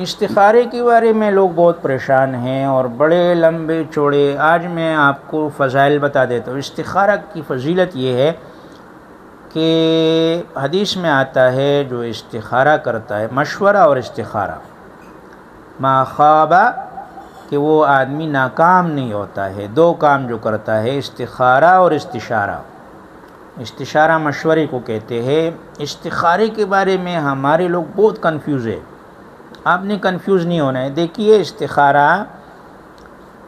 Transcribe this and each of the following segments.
استخارے کے بارے میں لوگ بہت پریشان ہیں اور بڑے لمبے چوڑے. آج میں آپ کو فضائل بتا دیتا ہوں. استخارہ کی فضیلت یہ ہے کہ حدیث میں آتا ہے جو استخارہ کرتا ہے، مشورہ اور استخارہ، ما خوابہ، کہ وہ آدمی ناکام نہیں ہوتا ہے. دو کام جو کرتا ہے، استخارہ اور استشارہ. استشارہ مشورے کو کہتے ہیں. استخارے کے بارے میں ہمارے لوگ بہت کنفیوز ہے. آپ نے کنفیوز نہیں ہونا ہے. دیکھیے، استخارہ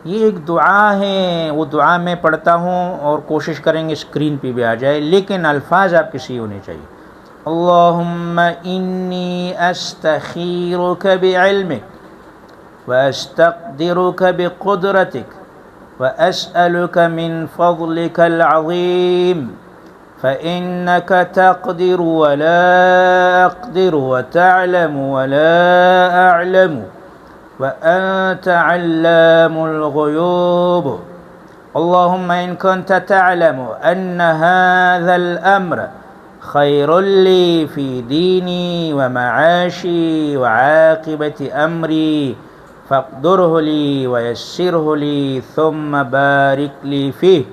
یہ ایک دعا ہے. وہ دعا میں پڑھتا ہوں اور کوشش کریں گے اسکرین پہ بھی آ جائے، لیکن الفاظ آپ کے صحیح ہونے چاہیے. اللہم انی استخیرک بعلمک واستقدرک بقدرتک واسألک من فضلک العظیم فإنك تقدر ولا أقدر وتعلم ولا أعلم وأنت علام الغيوب. اللهم إن كنت تعلم أن هذا الأمر خير لي في ديني ومعاشي وعاقبة أمري فاقدره لي ويسره لي ثم بارك لي فيه.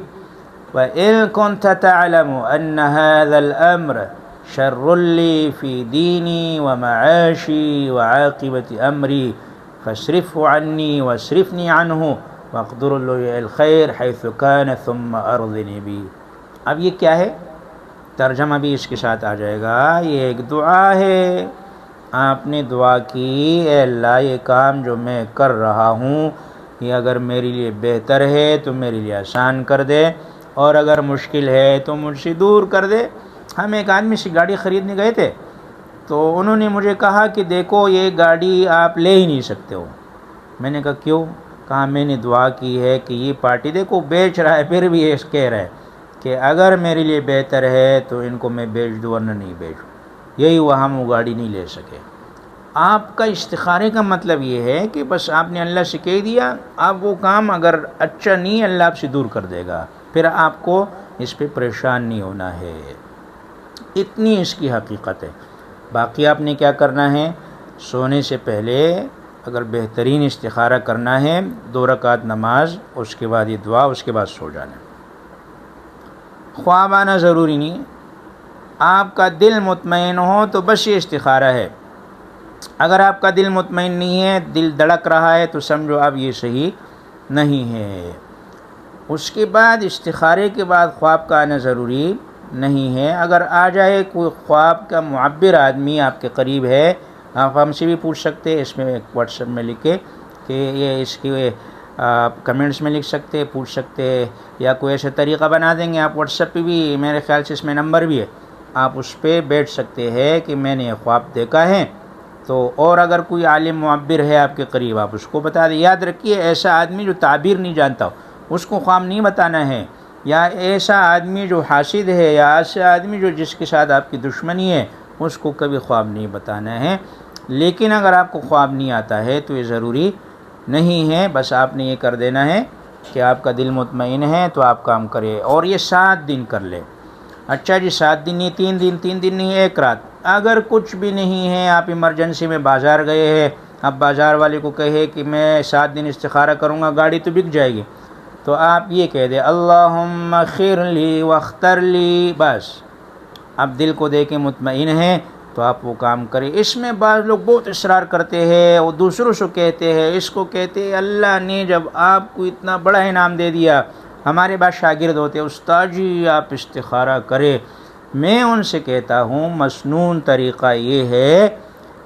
وَإِن كُنْتَ تَعْلَمُ أَنَّ هَذَا الْأَمْرَ شَرٌّ لِّي فِي دِينِي وَمَعَاشِي وَعَاقِبَةِ أَمْرِي فَاصْرِفْهُ عَنِّي وَاصْرِفْنِي عَنْهُ وَاقْدُرْ لِي الْخَيْرَ حَيْثُ كَانَ ثُمَّ أَرْضِنِي بِهِ. اب یہ کیا ہے؟ ترجمہ بھی اس کے ساتھ آ جائے گا. یہ ایک دعا ہے. آپ نے دعا کی، اے اللہ یہ کام جو میں کر رہا ہوں یہ اگر میرے لیے بہتر ہے تو میرے لیے آسان کر دے، اور اگر مشکل ہے تو مجھ سے دور کر دے. ہم ایک آدمی سے گاڑی خریدنے گئے تھے، تو انہوں نے مجھے کہا کہ دیکھو یہ گاڑی آپ لے ہی نہیں سکتے ہو. میں نے کہا کیوں؟ کہا میں نے دعا کی ہے کہ یہ پارٹی دیکھو بیچ رہا ہے، پھر بھی یہ کہہ رہا ہے کہ اگر میرے لیے بہتر ہے تو ان کو میں بیچ دوں ورنہ نہیں بیچوں. یہی ہوا، ہم وہ گاڑی نہیں لے سکے. آپ کا استخارے کا مطلب یہ ہے کہ بس آپ نے اللہ سے کہہ دیا، اب وہ کام اگر اچھا نہیں اللہ آپ سے دور کر دے گا، پھر آپ کو اس پہ پریشان نہیں ہونا ہے. اتنی اس کی حقیقت ہے. باقی آپ نے کیا کرنا ہے؟ سونے سے پہلے اگر بہترین استخارہ کرنا ہے، 2 رکعت نماز، اس کے بعد یہ دعا، اس کے بعد سو جانا. خواب آنا ضروری نہیں. آپ کا دل مطمئن ہو تو بس یہ استخارہ ہے. اگر آپ کا دل مطمئن نہیں ہے، دل دھڑک رہا ہے، تو سمجھو اب یہ صحیح نہیں ہے. اس کے بعد استخارے کے بعد خواب کا آنا ضروری نہیں ہے. اگر آ جائے کوئی خواب کا معبر آدمی آپ کے قریب ہے، آپ ہم سے بھی پوچھ سکتے ہیں. اس میں واٹس ایپ میں لکھ کے کہ یہ اس کی کمنٹس میں لکھ سکتے، پوچھ سکتے، یا کوئی ایسا طریقہ بنا دیں گے. آپ واٹس ایپ پہ بھی، میرے خیال سے اس میں نمبر بھی ہے، آپ اس پہ بیٹھ سکتے ہیں کہ میں نے یہ خواب دیکھا ہے. تو اور اگر کوئی عالم معبر ہے آپ کے قریب، آپ اس کو بتا دیں. یاد رکھیے، ایسا آدمی جو تعبیر نہیں جانتا ہو اس کو خواب نہیں بتانا ہے، یا ایسا آدمی جو حاسد ہے، یا ایسا آدمی جو جس کے ساتھ آپ کی دشمنی ہے، اس کو کبھی خواب نہیں بتانا ہے. لیکن اگر آپ کو خواب نہیں آتا ہے تو یہ ضروری نہیں ہے. بس آپ نے یہ کر دینا ہے کہ آپ کا دل مطمئن ہے تو آپ کام کرے. اور یہ 7 دن کر لے. اچھا جی، 7 دن نہیں، 3 دن نہیں، 1 رات. اگر کچھ بھی نہیں ہے، آپ ایمرجنسی میں بازار گئے ہیں، اب بازار والے کو کہے کہ میں 7 دن استخارہ کروں گا، گاڑی تو بک جائے گی، تو آپ یہ کہہ دیں اللہم خیر لی واختر لی. بس اب دل کو دے کے مطمئن ہے تو آپ وہ کام کریں. اس میں بعض لوگ بہت اصرار کرتے ہیں، وہ دوسروں سے کہتے ہیں، اس کو کہتے ہیں اللہ نے جب آپ کو اتنا بڑا انعام دے دیا. ہمارے بعض شاگرد ہوتے ہیں، استاد جی آپ استخارہ کرے. میں ان سے کہتا ہوں مسنون طریقہ یہ ہے،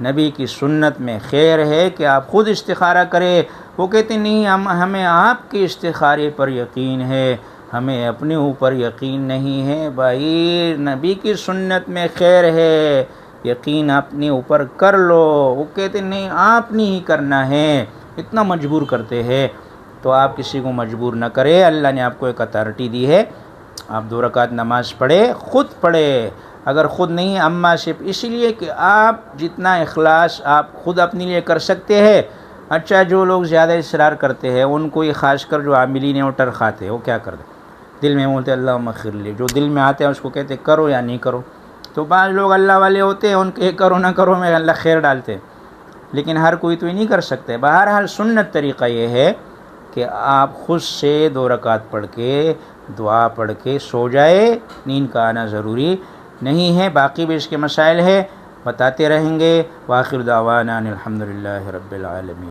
نبی کی سنت میں خیر ہے کہ آپ خود استخارہ کرے. وہ کہتے نہیں، ہمیں آپ کے استخارے پر یقین ہے، ہمیں اپنے اوپر یقین نہیں ہے. بھائی نبی کی سنت میں خیر ہے، یقین اپنے اوپر کر لو. وہ کہتے نہیں آپ نے ہی کرنا ہے، اتنا مجبور کرتے ہیں. تو آپ کسی کو مجبور نہ کرے. اللہ نے آپ کو ایک اتھارٹی دی ہے، آپ 2 رکعت نماز پڑھے، خود پڑھے. اگر خود نہیں، اما سے، اس لیے کہ آپ جتنا اخلاص آپ خود اپنے لیے کر سکتے ہیں. اچھا جو لوگ زیادہ اصرار کرتے ہیں ان کو یہ خاص کر جو عاملین ہیں وہ ٹر کھاتے ہیں. وہ کیا کرتے دل میں بولتے اللہم اغفر لی، جو دل میں آتے ہیں اس کو کہتے کرو یا نہیں کرو. تو بعض لوگ اللہ والے ہوتے ہیں، ان کے کرو نہ کرو میں اللہ خیر ڈالتے ہیں. لیکن ہر کوئی تو یہ نہیں کر سکتے. بہرحال سنت طریقہ یہ ہے کہ آپ خود سے 2 رکعت پڑھ کے دعا پڑھ کے سو جائے. نیند کا آنا ضروری نہیں ہے. باقی بھی اس کے مسائل ہے، بتاتے رہیں گے. وآخر دعوانا ان الحمد للہ رب العالمین.